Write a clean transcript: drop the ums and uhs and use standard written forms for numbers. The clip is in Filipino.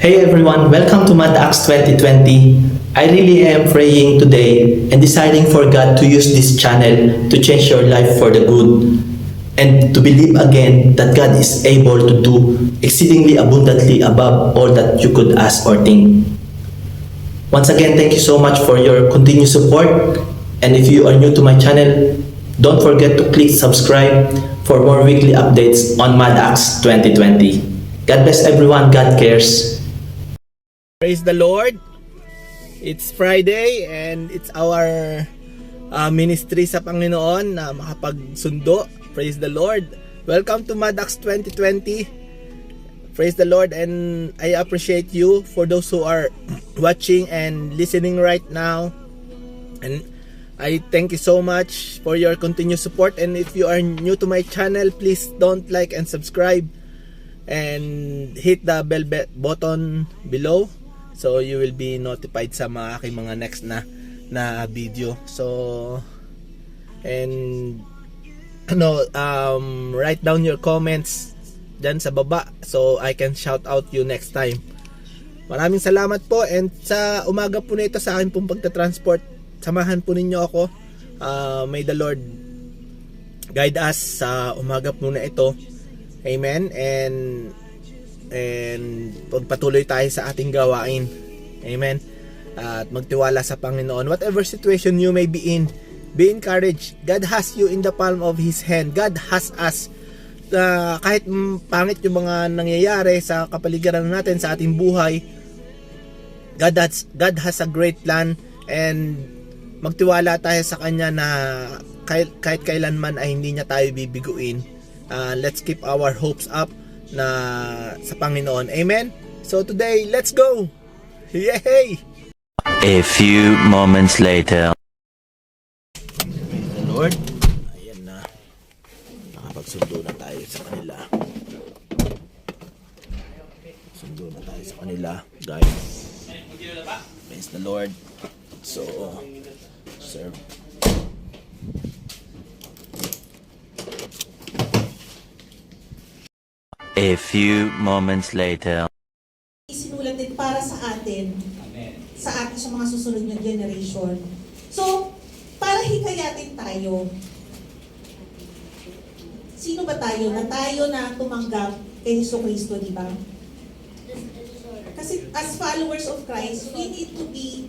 Hey everyone, welcome to Mad Acts 2020. I really am praying today and deciding for God to use this channel to change your life for the good and to believe again that God is able to do exceedingly abundantly above all that you could ask or think. Once again, thank you so much for your continued support, and if you are new to my channel, don't forget to click subscribe for more weekly updates on Mad Acts 2020. God bless everyone, God cares. Praise the Lord. It's Friday and it's our ministry sa Panginoon na makapagsundo. Praise the Lord. Welcome to Mad Acts 2020. Praise the Lord, and I appreciate you for those who are watching and listening right now. And I thank you so much for your continued support, and if you are new to my channel, please don't like and subscribe and hit the bell button below so you will be notified sa mga aking mga next na video. So and write down your comments dyan sa baba so I can shout out you next time. Maraming salamat po, and sa umaga po nito sa akin pong pagta-transport, samahan po ninyo ako. May the Lord guide us sa umaga po na ito. Amen. And pagpatuloy tayo sa ating gawain. Amen. At magtiwala sa Panginoon. Whatever situation you may be in, be encouraged. God has you in the palm of His hand. God has us. Kahit pangit yung mga nangyayari sa kapaligiran natin, sa ating buhay, God has a great plan, and magtiwala tayo sa Kanya na kahit kailanman ay hindi niya tayo bibiguin. Let's keep our hopes up na sa Panginoon. Amen. So today, let's go. Yay! A few moments later. Praise the Lord. Ayan na. Nakapagsundo na tayo sa kanila. Sundo na tayo sa kanila, guys. Praise the Lord. So, serve. A few moments later. Isinulat din para sa atin. Sa atin, sa mga susunod na generation. So, para hikayatin tayo, sino ba tayo? Na tayo na tumanggap kay Jesucristo, di ba? Kasi as followers of Christ, we need to be